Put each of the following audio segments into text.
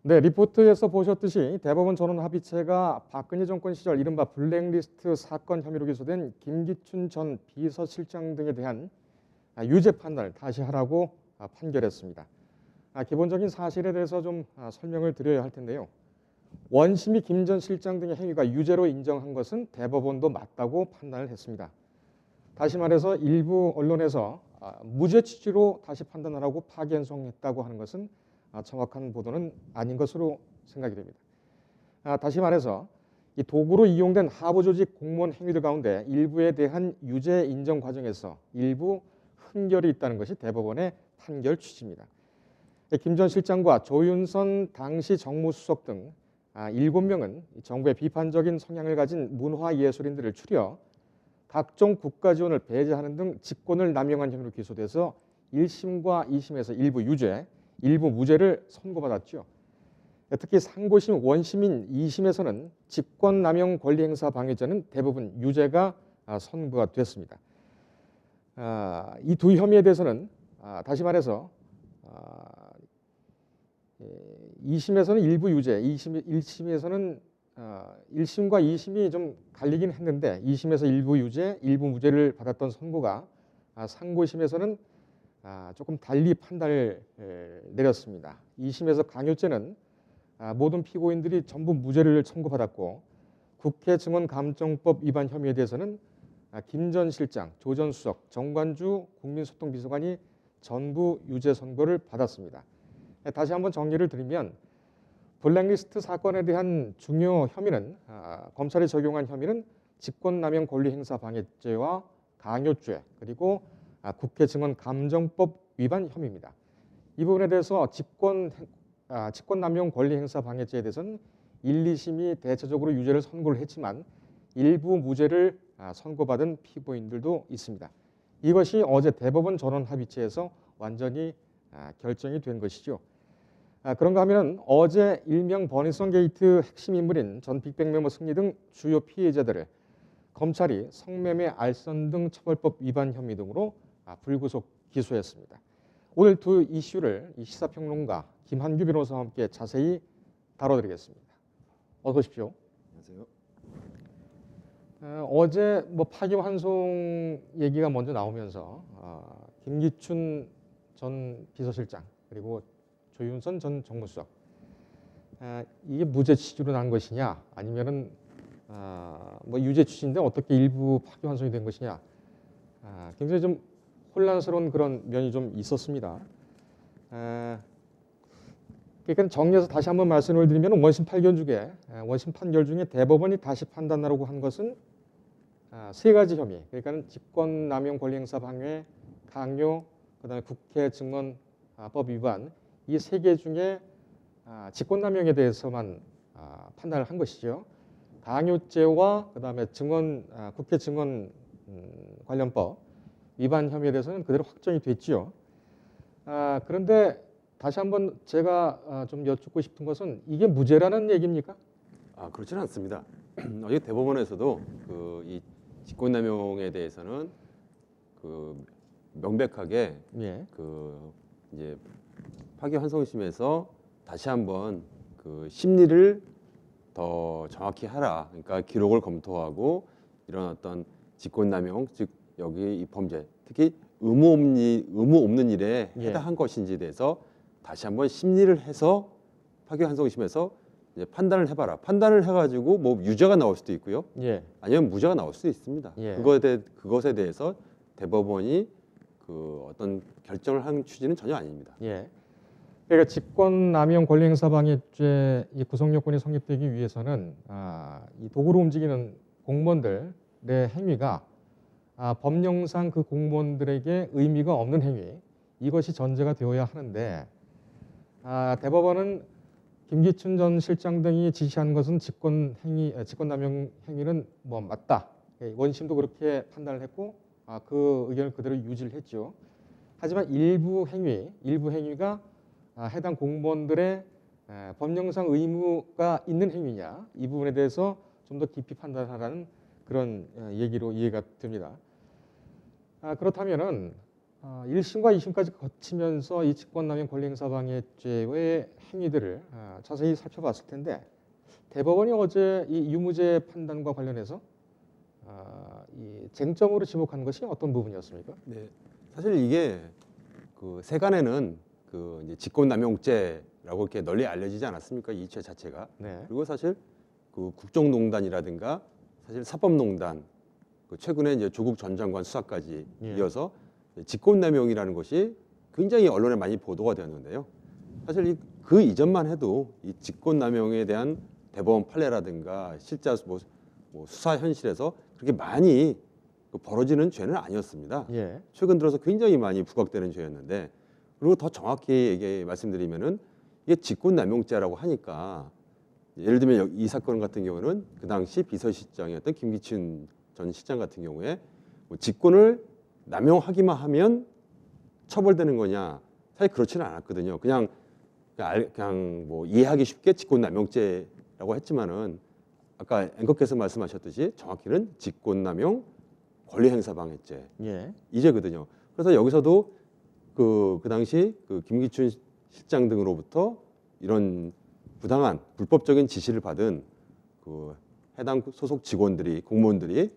네, 리포트에서 보셨듯이 대법원 전원합의체가 박근혜 정권 시절 이른바 블랙리스트 사건 혐의로 기소된 김기춘 전 비서실장 등에 대한 유죄 판단을 다시 하라고 판결했습니다. 기본적인 사실에 대해서 좀 설명을 드려야 할 텐데요. 원심이 김 전 실장 등의 행위가 유죄로 인정한 것은 대법원도 맞다고 판단을 했습니다. 다시 말해서 일부 언론에서 무죄 취지로 다시 판단하라고 파기환송했다고 하는 것은 정확한 보도는 아닌 것으로 생각이 됩니다. 다시 말해서 이 도구로 이용된 하부 조직 공무원 행위들 가운데 일부에 대한 유죄 인정 과정에서 일부 흠결이 있다는 것이 대법원의 판결 취지입니다. 김 전 실장과 조윤선 당시 정무수석 등 7명은 정부의 비판적인 성향을 가진 문화예술인들을 추려 각종 국가 지원을 배제하는 등 직권을 남용한 혐의로 기소돼서 1심과 2심에서 일부 유죄, 일부 무죄를 선고받았죠. 특히 상고심 원심인 2심에서는 직권남용 권리행사 방해죄는 대부분 유죄가 선고가 됐습니다. 이 두 혐의에 대해서는 다시 말해서 2심에서는 일부 유죄, 1심에서는 1심과 2심이 좀 갈리긴 했는데 2심에서 일부 유죄, 일부 무죄를 받았던 선고가 상고심에서는 조금 달리 판단을 내렸습니다. 2심에서 강요죄는 모든 피고인들이 전부 무죄를 선고받았고 국회 증언감정법 위반 혐의에 대해서는 김 전 실장, 조 전 수석, 정관주 국민소통비서관이 전부 유죄 선고를 받았습니다. 다시 한번 정리를 드리면 블랙리스트 사건에 대한 중요 혐의는 검찰이 적용한 혐의는 직권남용 권리행사 방해죄와 강요죄 그리고 국회 증언감정법 위반 혐의입니다. 이 부분에 대해서 직권남용 권리행사 방해죄에 대해서는 1, 2심이 대체적으로 유죄를 선고를 했지만 일부 무죄를 선고받은 피고인들도 있습니다. 이것이 어제 대법원 전원합의체에서 완전히 결정이 된 것이죠. 그런가 하면 어제 일명 버닝썬 게이트 핵심 인물인 전 빅뱅 승리 등 주요 피해자들을 검찰이 성매매, 알선 등 처벌법 위반 혐의 등으로 불구속 기소했습니다. 오늘 두 이슈를 이 시사평론가 김한규 변호사와 함께 자세히 다뤄드리겠습니다. 어서 오십시오. 안녕하세요. 어제 파기환송 얘기가 먼저 나오면서 김기춘 전 비서실장 그리고 조윤선 전 정무수석 이게 무죄 취지로 난 것이냐 아니면은 유죄 취지인데 어떻게 일부 파기환송이 된 것이냐 굉장히 좀 혼란스러운 그런 면이 좀 있었습니다. 그러니까 정리해서 다시 한번 말씀을 드리면 원심 판결 중에 대법원이 다시 판단하라고 한 것은 세 가지 혐의. 그러니까 직권남용 권리행사 방해, 강요, 그다음에 국회 증언법 위반 이 세 개 중에 직권남용에 대해서만 판단을 한 것이죠. 강요죄와 그다음에 국회 증언 관련법 위반 혐의에 대해서는 그대로 확정이 됐지요. 그런데 다시 한번 제가 좀 여쭙고 싶은 것은 이게 무죄라는 얘기입니까? 그렇지는 않습니다. 어제 대법원에서도 이 직권남용에 대해서는 명백하게 이제 파기환송심에서 다시 한번 심리를 더 정확히 하라. 그러니까 기록을 검토하고 이런 어떤 직권남용, 즉 여기 이 범죄, 특히 의무 없는 일에 해당한 것인지에 대해서 다시 한번 심리를 해서 파기환송심에서 이제 판단을 해봐라. 판단을 해가지고 유죄가 나올 수도 있고요. 아니면 무죄가 나올 수도 있습니다. 그것에 대해서 대법원이 어떤 결정을 한 취지는 전혀 아닙니다. 그러니까 직권남용 권리행사방해죄 이 구성 요건이 성립되기 위해서는 이 도구로 움직이는 공무원들의 행위가 법령상 그 공무원들에게 의미가 없는 행위 이것이 전제가 되어야 하는데 대법원은 김기춘 전 실장 등이 지시한 것은 직권남용 행위는 맞다. 원심도 그렇게 판단을 했고 그 의견을 그대로 유지를 했죠. 하지만 일부 행위가 해당 공무원들의 법령상 의무가 있는 행위냐 이 부분에 대해서 좀 더 깊이 판단하라는 그런 얘기로 이해가 됩니다. 그렇다면은 1심과 2심까지 거치면서 이 직권남용 권리행사방해죄의 행위들을 자세히 살펴봤을 텐데 대법원이 어제 이 유무죄 판단과 관련해서 이 쟁점으로 지목한 것이 어떤 부분이었습니까? 네. 사실 이게 그 세간에는 그 이제 직권남용죄라고 이렇게 널리 알려지지 않았습니까? 이 죄 자체가. 네. 그리고 사실 그 국정농단이라든가 사실 사법농단, 그 최근에 이제 조국 전 장관 수사까지 예. 이어서 직권남용이라는 것이 굉장히 언론에 많이 보도가 되었는데요. 사실 그 이전만 해도 이 직권남용에 대한 대법원 판례라든가 실제 뭐 수사 현실에서 그렇게 많이 벌어지는 죄는 아니었습니다. 예. 최근 들어서 굉장히 많이 부각되는 죄였는데, 그리고 더 정확히 말씀드리면은 이게 직권남용죄라고 하니까 예를 들면 이 사건 같은 경우는 그 당시 비서실장이었던 김기춘 전 실장 같은 경우에 뭐 직권을 남용하기만 하면 처벌되는 거냐? 사실 그렇지는 않았거든요. 그냥 뭐 이해하기 쉽게 직권남용죄라고 했지만은 아까 앵커께서 말씀하셨듯이 정확히는 직권남용 권리행사방해죄 예. 이죄거든요. 그래서 여기서도 그 당시 그 김기춘 실장 등으로부터 이런 부당한 불법적인 지시를 받은 그 해당 소속 직원들이 공무원들이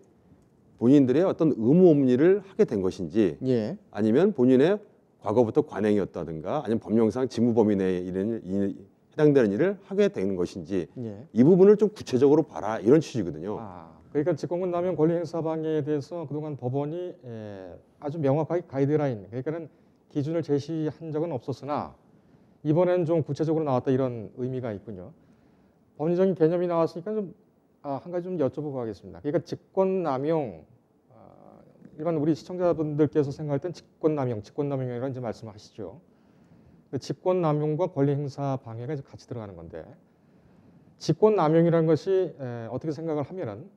본인들의 어떤 의무 업무를 하게 된 것인지 예. 아니면 본인의 과거부터 관행이었다든가 아니면 법령상 직무 범위 내에 해당되는 일을 하게 되는 것인지 예. 이 부분을 좀 구체적으로 봐라 이런 취지거든요. 그러니까 직권권 남용 권리행사방해에 대해서 그동안 법원이 아주 명확하게 가이드라인, 그러니까는 기준을 제시한 적은 없었으나 이번엔 좀 구체적으로 나왔다 이런 의미가 있군요. 법리적인 개념이 나왔으니까 좀 한 가지 좀 여쭤보고 가겠습니다. 그러니까 직권남용, 일반 우리 시청자분들께서 생각할 땐 직권남용이라는 이제 말씀하시죠. 그 직권남용과 권리행사방해가 이제 같이 들어가는 건데 직권남용이라는 것이 어떻게 생각을 하면은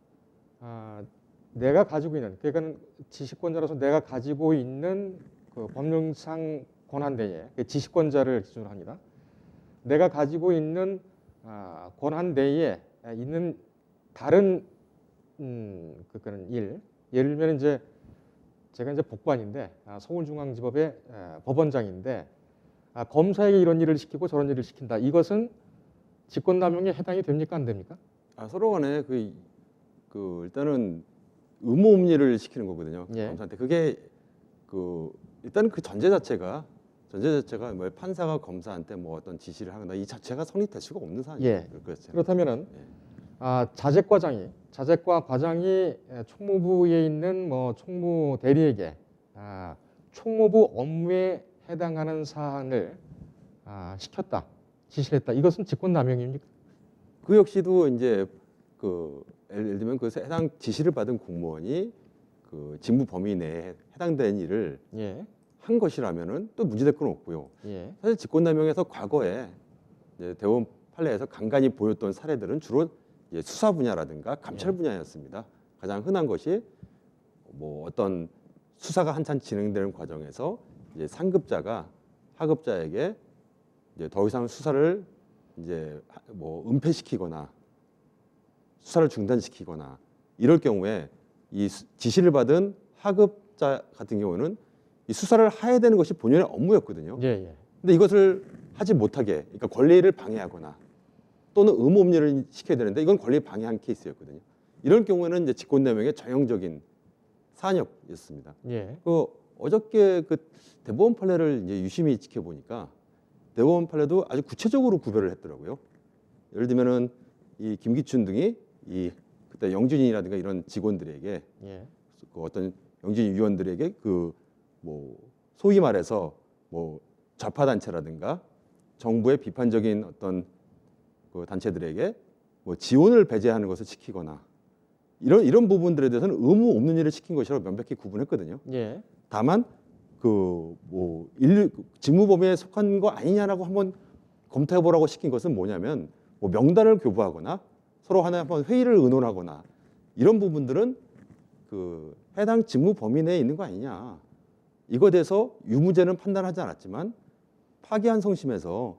내가 가지고 있는, 그러니까 지시권자로서 내가 가지고 있는 그 법령상 권한대에 지시권자를 기준으로 합니다. 내가 가지고 있는 권한대에 있는 다른 그거는 예를 들면 이제 제가 이제 법관인데 서울중앙지법의 법원장인데 검사에게 이런 일을 시키고 저런 일을 시킨다. 이것은 직권남용에 해당이 됩니까 안 됩니까? 서로 간에 그 일단은 의무 업무를 시키는 거거든요. 예. 검사한테 그게 일단 그 전제 자체가 뭐 판사가 검사한테 뭐 어떤 지시를 하거나 이 자체가 성립될 수가 없는 사안이에요. 예. 그렇죠. 그렇다면은 예. 자택과 과장이 총무부에 있는 뭐 총무 대리에게 총무부 업무에 해당하는 사안을 시켰다, 지시를 했다. 이것은 직권남용입니까? 그 역시도 이제 예를 들면 그 해당 지시를 받은 공무원이 그 직무 범위 내에 해당되는 일을 예. 한 것이라면은 또 문제될 건 없고요. 예. 사실 직권남용에서 과거에 이제 대법원 판례에서 간간히 보였던 사례들은 주로 이제 수사 분야라든가 감찰 분야였습니다. 가장 흔한 것이 뭐 어떤 수사가 한참 진행되는 과정에서 이제 상급자가 하급자에게 이제 더 이상 수사를 이제 뭐 은폐시키거나 수사를 중단시키거나 이럴 경우에 이 지시를 받은 하급자 같은 경우는 이 수사를 해야 되는 것이 본연의 업무였거든요. 예. 예. 근데 이것을 하지 못하게, 그러니까 권리를 방해하거나 또는 의무 업무를 시켜야 되는데 이건 권리 방해한 케이스였거든요. 이런 경우에는 이제 직권남용의 전형적인 사안이었습니다. 예. 어저께 그 대법원 판례를 이제 유심히 지켜보니까 대법원 판례도 아주 구체적으로 구별을 했더라고요. 예를 들면은 이 김기춘 등이 그때 영준이라든가 이런 직원들에게 예. 그 어떤 영진 위원들에게 뭐 소위 말해서 뭐 좌파 단체라든가 정부의 비판적인 어떤 그 단체들에게 뭐 지원을 배제하는 것을 시키거나 이런 부분들에 대해서는 의무 없는 일을 시킨 것이라고 명백히 구분했거든요. 예. 다만 뭐 직무 범위에 속한 거 아니냐라고 한번 검토해 보라고 시킨 것은 뭐냐면 뭐 명단을 교부하거나 서로 하나 한번 회의를 의논하거나 이런 부분들은 그 해당 직무 범위 내에 있는 거 아니냐. 이거에 대해서 유무죄는 판단하지 않았지만 파기한 성심에서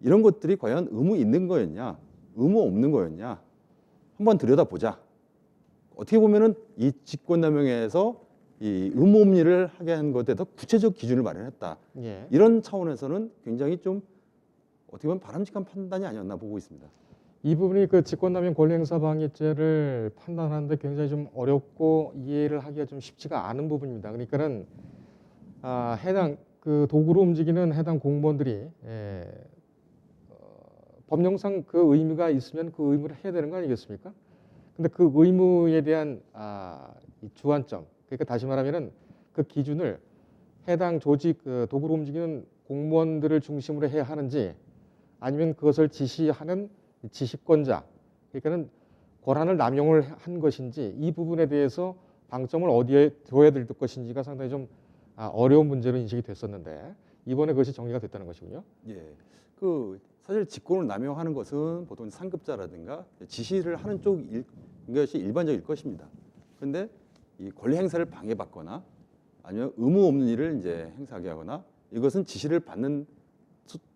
이런 것들이 과연 의무 있는 거였냐, 의무 없는 거였냐 한번 들여다보자. 어떻게 보면은 이 직권남용에서 이 의무업리를 하게 한 것에 더 구체적 기준을 마련했다. 예. 이런 차원에서는 굉장히 좀 어떻게 보면 바람직한 판단이 아니었나 보고 있습니다. 이 부분이 그 직권남용 권리행사방해죄를 판단하는데 굉장히 좀 어렵고 이해를 하기가 좀 쉽지가 않은 부분입니다. 그러니까는 해당 그 도구로 움직이는 해당 공무원들이 법령상 그 의무가 있으면 그 의무를 해야 되는 거 아니겠습니까? 근데 그 의무에 대한 이 주안점, 그러니까 다시 말하면은 그 기준을 해당 조직 도구로 움직이는 공무원들을 중심으로 해야 하는지 아니면 그것을 지시하는 지시권자, 그러니까는 권한을 남용을 한 것인지 이 부분에 대해서 방점을 어디에 둬야 될 것인지가 상당히 좀 어려운 문제로 인식이 됐었는데 이번에 그것이 정리가 됐다는 것이군요. 예. 그 사실 직권을 남용하는 것은 보통 상급자라든가 지시를 하는 쪽인 것이 일반적일 것입니다. 그런데 이 권리 행사를 방해받거나 아니면 의무 없는 일을 이제 행사하게 하거나 이것은 지시를 받는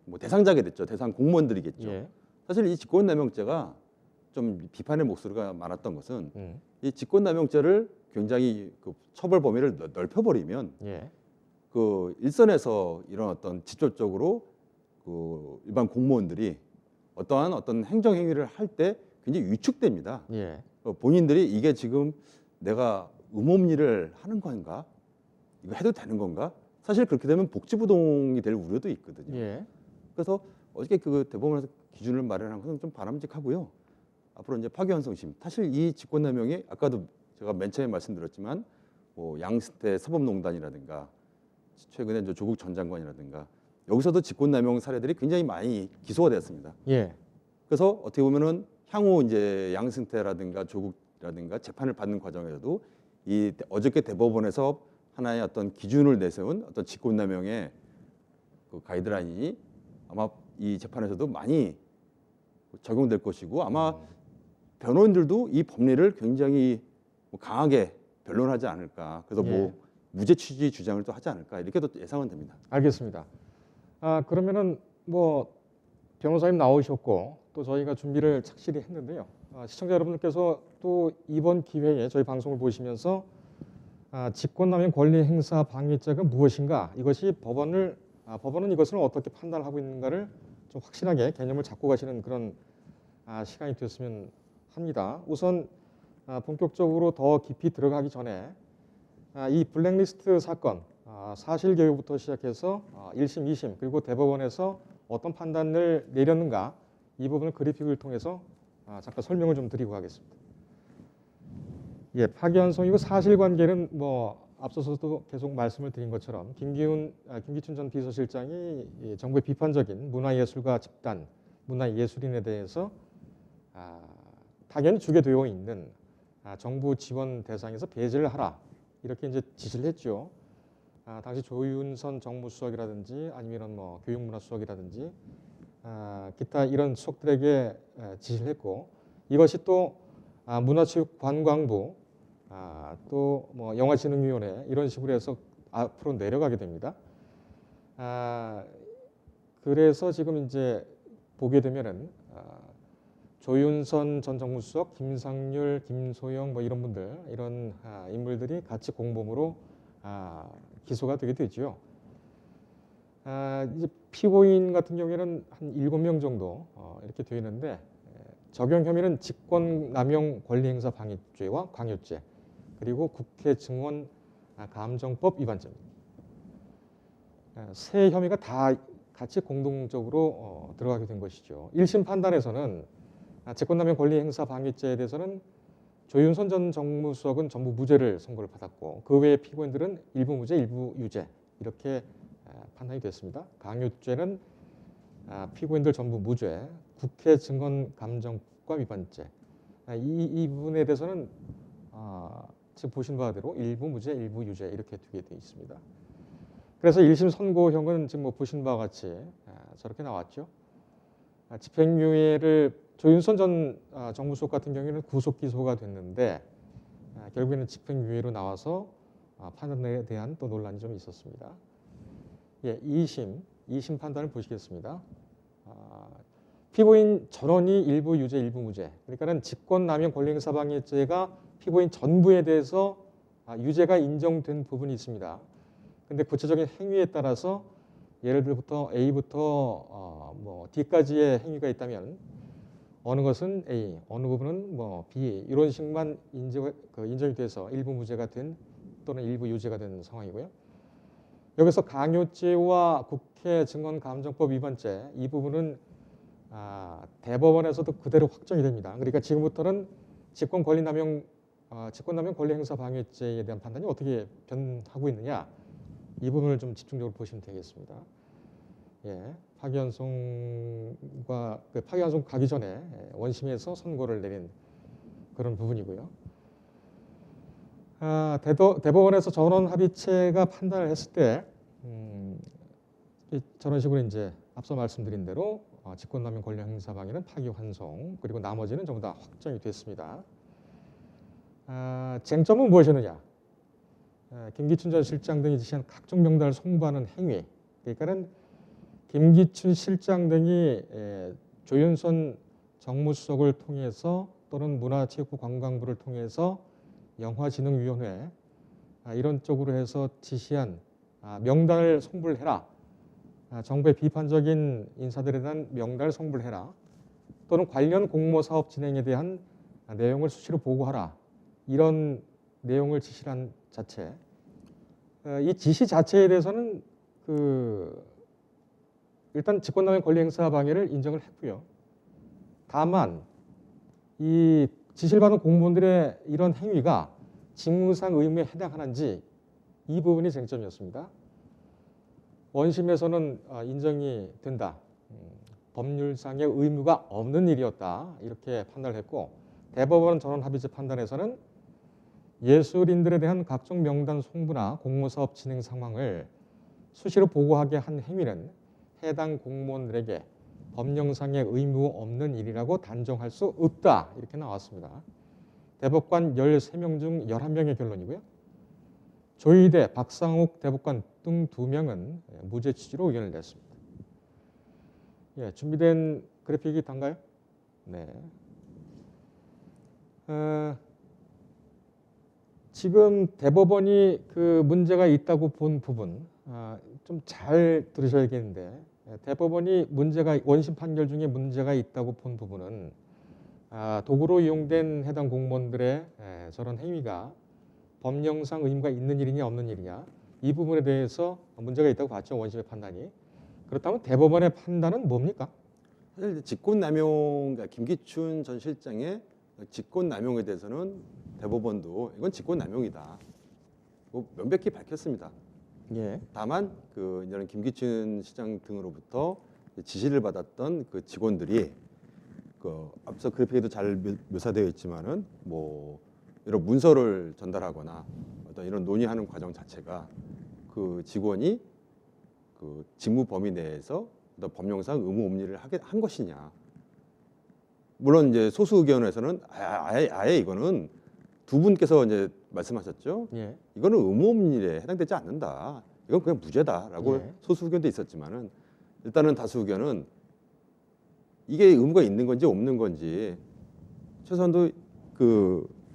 뭐 대상자게 됐죠. 대상 공무원들이겠죠. 예. 사실 이 직권남용죄가 좀 비판의 목소리가 많았던 것은 이 직권남용죄를 굉장히 그 처벌 범위를 넓혀버리면 예. 그 일선에서 이런 어떤 직접적으로 그 일반 공무원들이 어떤 행정 행위를 할 때 굉장히 위축됩니다. 예. 본인들이 이게 지금 내가 의무업리를 하는 건가? 이거 해도 되는 건가? 사실 그렇게 되면 복지부동이 될 우려도 있거든요. 예. 그래서 어저께 그 대법원에서 기준을 마련한 것은 좀 바람직하고요. 앞으로 이제 파기환송심. 사실 이 직권남용이 아까도 제가 맨 처음에 말씀드렸지만 뭐 양승태 사법농단이라든가 최근에 이제 조국 전 장관이라든가 여기서도 직권남용 사례들이 굉장히 많이 기소가 되었습니다. 예. 그래서 어떻게 보면은 향후 이제 양승태라든가 조국이라든가 재판을 받는 과정에서도 이 어저께 대법원에서 하나의 어떤 기준을 내세운 어떤 직권남용의 그 가이드라인이 아마 이 재판에서도 많이 적용될 것이고 아마 변호인들도 이 법리를 굉장히 뭐 강하게 변론하지 않을까. 그래서 예. 뭐 무죄 취지 주장을 또 하지 않을까 이렇게도 예상은 됩니다. 알겠습니다. 그러면은 뭐 변호사님 나오셨고 또 저희가 준비를 착실히 했는데요. 시청자 여러분들께서 또 이번 기회에 저희 방송을 보시면서 직권남용 권리행사 방해죄가 무엇인가 이것이 법원은 이것을 어떻게 판단하고 있는가를 좀 확실하게 개념을 잡고 가시는 그런 시간이 됐으면 합니다. 우선 본격적으로 더 깊이 들어가기 전에 이 블랙리스트 사건 사실개요부터 시작해서 1심, 2심 그리고 대법원에서 어떤 판단을 내렸는가 이 부분을 그래픽을 통해서 잠깐 설명을 좀 드리고 가겠습니다. 예, 파기환송이고 사실관계는 뭐 앞서서도 계속 말씀을 드린 것처럼 김기춘 전 비서실장이 정부의 비판적인 문화예술가 집단, 문화예술인에 대해서 당연히 주게 되어 있는 정부 지원 대상에서 배제를 하라 이렇게 이제 지시를 했죠. 당시 조윤선 정무수석이라든지 아니면 뭐 교육문화수석이라든지 기타 이런 수석들에게 지시를 했고 이것이 또 문화체육관광부 또 뭐 영화진흥위원회 이런 식으로 해서 앞으로 내려가게 됩니다. 그래서 지금 이제 보게 되면은 조윤선 전 정무수석, 김상률, 김소영 뭐 이런 분들 이런 인물들이 같이 공범으로 기소가 되게 되죠. 이제 피고인 같은 경우에는 한 7명 정도 이렇게 되어 있는데 적용 혐의는 직권남용 권리행사 방해죄와 광요죄 그리고 국회 증언 감정법 위반죄입니다. 세 혐의가 다 같이 공동적으로 들어가게 된 것이죠. 1심 판단에서는 직권남용 권리행사 방해죄에 대해서는 조윤선 전 정무수석은 전부 무죄를 선고를 받았고 그 외의 피고인들은 일부 무죄, 일부 유죄 이렇게 판단이 됐습니다. 강요죄는 피고인들 전부 무죄, 국회 증언 감정과 위반죄 이 부분에 대해서는 지금 보신 바대로 일부 무죄, 일부 유죄 이렇게 두게 되어 있습니다. 그래서 1심 선고형은 지금 뭐 보신 바와 같이 저렇게 나왔죠. 집행유예를 조윤선 전 정무수석 같은 경우에는 구속 기소가 됐는데 결국에는 집행유예로 나와서 판단에 대한 또 논란이 좀 있었습니다. 예, 2심 판단을 보시겠습니다. 피고인 전원이 일부 유죄, 일부 무죄. 그러니까는 직권남용 권리행사방해죄가 피고인 전부에 대해서 유죄가 인정된 부분이 있습니다. 근데 구체적인 행위에 따라서 예를 들부터 A부터 뭐 D까지의 행위가 있다면 어느 것은 A, 어느 부분은 뭐 B 이런 식만 인정이 돼서 일부 무죄가 된 또는 일부 유죄가 된 상황이고요. 여기서 강요죄와 국회 증언감정법 위반죄 이 부분은 대법원에서도 그대로 확정이 됩니다. 그러니까 지금부터는 직권남용 권리행사 방해죄에 대한 판단이 어떻게 변하고 있느냐 이 부분을 좀 집중적으로 보시면 되겠습니다. 예, 파기환송과 파기환송 가기 전에 원심에서 선고를 내린 그런 부분이고요. 대법원에서 전원합의체가 판단을 했을 때 저런 식으로 이제 앞서 말씀드린 대로 직권남용 권리행사 방해는 파기환송 그리고 나머지는 전부 다 확정이 됐습니다. 쟁점은 무엇이었느냐? 김기춘 전 실장 등이 지시한 각종 명단을 송부하는 행위. 그러니까는 김기춘 실장 등이 조윤선 정무수석을 통해서 또는 문화체육부 관광부를 통해서 영화진흥위원회 이런 쪽으로 해서 지시한 명단을 송부를 해라. 정부의 비판적인 인사들에 대한 명단을 송부를 해라. 또는 관련 공모 사업 진행에 대한 내용을 수시로 보고하라. 이런 내용을 지시한 자체. 이 지시 자체에 대해서는 일단 직권남용 권리행사 방해를 인정을 했고요. 다만 이 지시를 받은 공무원들의 이런 행위가 직무상 의무에 해당하는지 이 부분이 쟁점이었습니다. 원심에서는 인정이 된다. 법률상의 의무가 없는 일이었다. 이렇게 판단을 했고 대법원 전원합의체 판단에서는 예술인들에 대한 각종 명단 송부나 공모사업 진행 상황을 수시로 보고하게 한 행위는 해당 공무원들에게 법령상의 의무 없는 일이라고 단정할 수 없다. 이렇게 나왔습니다. 대법관 13명 중 11명의 결론이고요. 조희대, 박상욱 대법관 등 2명은 무죄 취지로 의견을 냈습니다. 예, 준비된 그래픽이 단가요? 네. 지금 대법원이 그 문제가 있다고 본 부분 좀 잘 들으셔야겠는데 대법원이 원심 판결 중에 문제가 있다고 본 부분은 도구로 이용된 해당 공무원들의 저런 행위가 법령상 의무가 있는 일이냐 없는 일이냐 이 부분에 대해서 문제가 있다고 봤죠. 원심의 판단이. 그렇다면 대법원의 판단은 뭡니까? 사실 직권남용, 그러니까 김기춘 전 실장의 직권남용에 대해서는 대법원도 이건 직권남용이다. 명백히 밝혔습니다. 예. 다만 이런 김기춘 시장 등으로부터 지시를 받았던 그 직원들이 앞서 그래픽에도 잘 묘사되어 있지만은 뭐 이런 문서를 전달하거나 어떤 이런 논의하는 과정 자체가 그 직원이 그 직무 범위 내에서 어떤 법령상 의무 없는 일을 한 것이냐. 물론 이제 소수 의견에서는 아예 이거는 두 분께서 이제 말씀하셨죠. 예. 이거는 의무 없는 일에 해당되지 않는다. 이건 그냥 무죄다라고 예. 소수 의견도 있었지만은 일단은 다수 의견은 이게 의무가 있는 건지 없는 건지 최소한도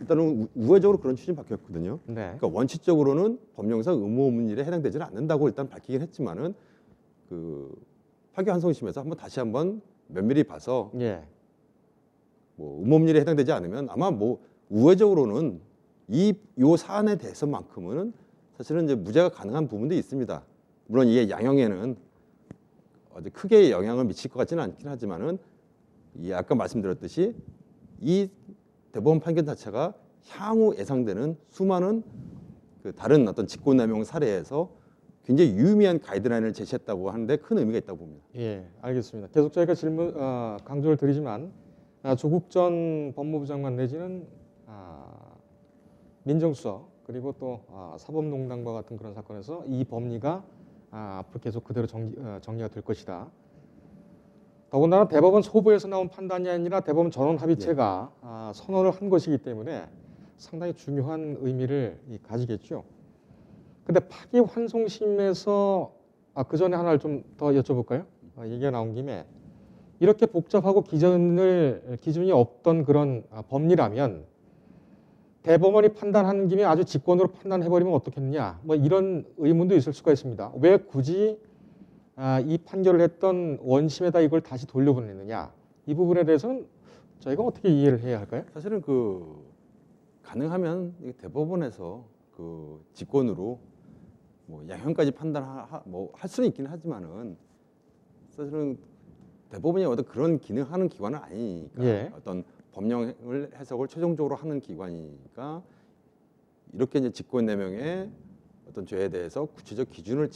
일단은 우회적으로 그런 취지는 밝혔거든요. 네. 그러니까 원칙적으로는 법령상 의무 없는 일에 해당되지는 않는다고 일단 밝히긴 했지만은 파기환송심에서 다시 한번 면밀히 봐서 예. 뭐 의무 없는 일에 해당되지 않으면 아마 뭐 우회적으로는 요 사안에 대해서만큼은 사실은 이제 무죄가 가능한 부분도 있습니다. 물론 이게 양형에는 아주 크게 영향을 미칠 것 같지는 않긴 하지만은 아까 말씀드렸듯이 이 대법원 판결 자체가 향후 예상되는 수많은 다른 어떤 직권남용 사례에서 굉장히 유의미한 가이드라인을 제시했다고 하는데 큰 의미가 있다고 봅니다. 예, 알겠습니다. 계속 저희가 강조를 드리지만 조국 전 법무부 장관 내지는 민정수석 그리고 또 사법농단과 같은 그런 사건에서 이 법리가 앞으로 계속 그대로 정리가 될 것이다. 더군다나 대법원 소부에서 나온 판단이 아니라 대법원 전원합의체가 선언을 한 것이기 때문에 상당히 중요한 의미를 가지겠죠. 근데 파기환송심에서 그 전에 하나를 좀 더 여쭤볼까요? 얘기가 나온 김에 이렇게 복잡하고 기준이 없던 그런 법리라면 대법원이 판단하는 김에 아주 직권으로 판단해버리면 어떻겠느냐, 뭐 이런 의문도 있을 수가 있습니다. 왜 굳이 이 판결을 했던 원심에다 이걸 다시 돌려보내느냐, 이 부분에 대해서는 저희가 어떻게 이해를 해야 할까요? 사실은 가능하면 이게 대법원에서 직권으로 뭐 양형까지 할 수는 있긴 하지만은 사실은 대법원이 어떤 그런 기능하는 기관은 아니니까 예. 어떤 법령을 해석을 최종적으로 하는 기관이니까 이렇게 이제 직권남용의 어떤 죄에 대해서 구체적 기준을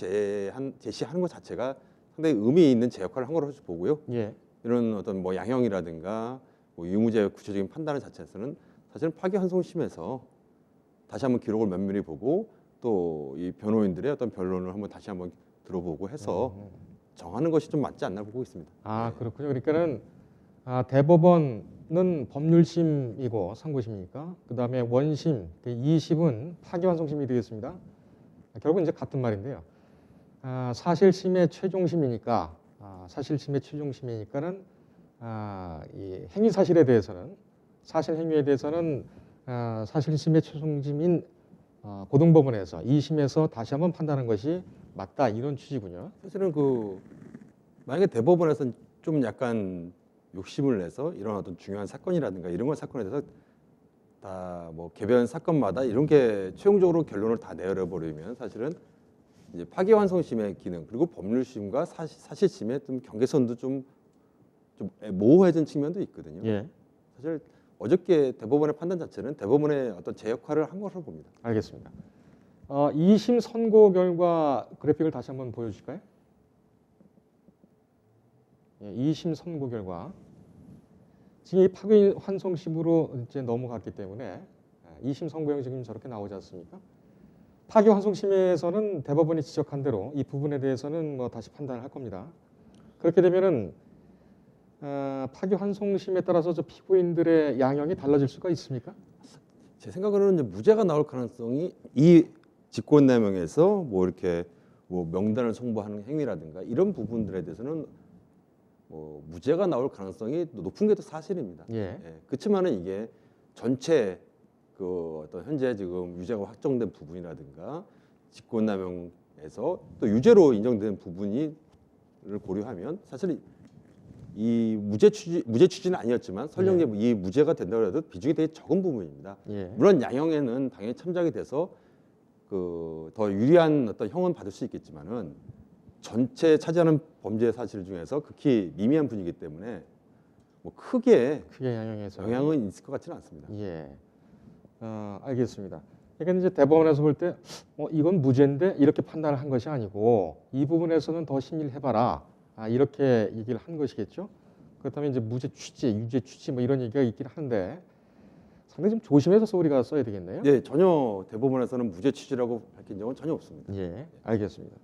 제시하는 것 자체가 상당히 의미 있는 제 역할을 한 거라고 보고요. 예. 이런 어떤 뭐 양형이라든가 뭐 유무죄의 구체적인 판단을 자체에서는 사실은 파기환송심에서 다시 한번 기록을 면밀히 보고 또 이 변호인들의 어떤 변론을 한번 다시 한번 들어보고 해서 정하는 것이 좀 맞지 않나 보고 있습니다. 아, 그렇군요. 그러니까는 대법원은 법률심이고 상고심이니까, 그 다음에 원심, 2심은 파기환송심이 되겠습니다. 결국은 이제 같은 말인데요. 사실심의 최종심이니까, 사실심의 최종심이니까는 이 행위 사실에 대해서는, 사실 행위에 대해서는 사실심의 최종심인 고등법원에서 2심에서 다시 한번 판단한 것이 맞다, 이런 취지군요. 사실은 만약에 대법원에서는 좀 약간 욕심을 내서 이런 어떤 중요한 사건이라든가 이런 사건에 대해서 다 뭐 개별 사건마다 이런 게 최종적으로 결론을 다 내려버리면 사실은 이제 파기환송심의 기능 그리고 법률심과 사실심의 좀 경계선도 좀 모호해진 측면도 있거든요. 예, 사실 어저께 대법원의 판단 자체는 대법원의 어떤 제 역할을 한 것으로 봅니다. 알겠습니다. 2심 선고 결과 그래픽을 다시 한번 보여주실까요? 예, 2심 선고 결과. 지금 이 파기환송심으로 이제 넘어갔기 때문에 2심 선고형이 지금 저렇게 나오지 않습니까? 파기환송심에서는 대법원이 지적한 대로 이 부분에 대해서는 뭐 다시 판단을 할 겁니다. 그렇게 되면은 파기환송심에 따라서 저 피고인들의 양형이 달라질 수가 있습니까? 제 생각으로는 이제 무죄가 나올 가능성이 이 직권남용에서 뭐 이렇게 뭐 명단을 송부하는 행위라든가 이런 부분들에 대해서는 뭐 무죄가 나올 가능성이 높은 게 또 사실입니다. 예. 그렇지만은 이게 전체 어떤 현재 지금 유죄가 확정된 부분이라든가 직권남용에서 또 유죄로 인정된 부분을 고려하면 사실 이 무죄 취지는 아니었지만 설령 이 무죄가 된다고 해도 비중이 되게 적은 부분입니다. 예. 물론 양형에는 당연히 참작이 돼서 더 유리한 어떤 형은 받을 수 있겠지만은 전체 차지하는 범죄 사실 중에서 극히 미미한 분이기 때문에 뭐 크게 양형에서 영향은 있을 것 같지는 않습니다. 예. 알겠습니다. 그러니까 이제 대법원에서 볼 때 이건 무죄인데 이렇게 판단을 한 것이 아니고 이 부분에서는 더 심리를 해봐라. 이렇게 얘기를 한 것이겠죠. 그렇다면 이제 무죄 취지, 유죄 취지 뭐 이런 얘기가 있긴 한데 상당히 좀 조심해서 우리가 써야 되겠네요. 예, 전혀 대법원에서는 무죄 취지라고 밝힌 적은 전혀 없습니다. 예, 알겠습니다.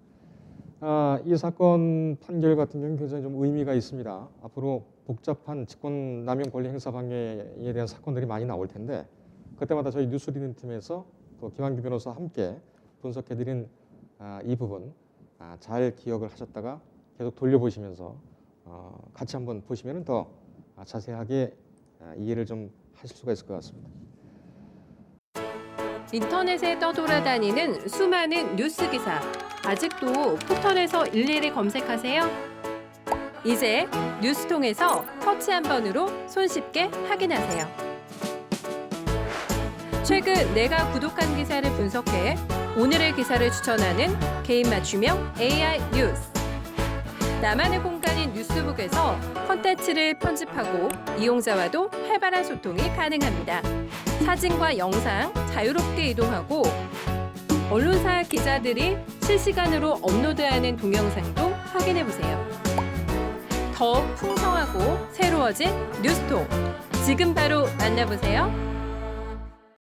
이 사건 판결 같은 경우는 굉장히 좀 의미가 있습니다. 앞으로 복잡한 직권남용 권리 행사 방해에 대한 사건들이 많이 나올 텐데 그때마다 저희 뉴스리딩 팀에서 또 김한규 변호사와 함께 분석해드린 이 부분 잘 기억을 하셨다가 계속 돌려보시면서 같이 한번 보시면 더 자세하게 이해를 좀 하실 수가 있을 것 같습니다. 인터넷에 떠돌아다니는 수많은 뉴스 기사. 아직도 포털에서 일일이 검색하세요? 이제 뉴스통에서 터치 한 번으로 손쉽게 확인하세요. 최근 내가 구독한 기사를 분석해 오늘의 기사를 추천하는 개인 맞춤형 AI 뉴스. 나만의 공간인 뉴스북에서 콘텐츠를 편집하고 이용자와도 활발한 소통이 가능합니다. 사진과 영상 자유롭게 이동하고 언론사 기자들이 실시간으로 업로드하는 동영상도 확인해보세요. 더욱 풍성하고 새로워진 뉴스통. 지금 바로 만나보세요.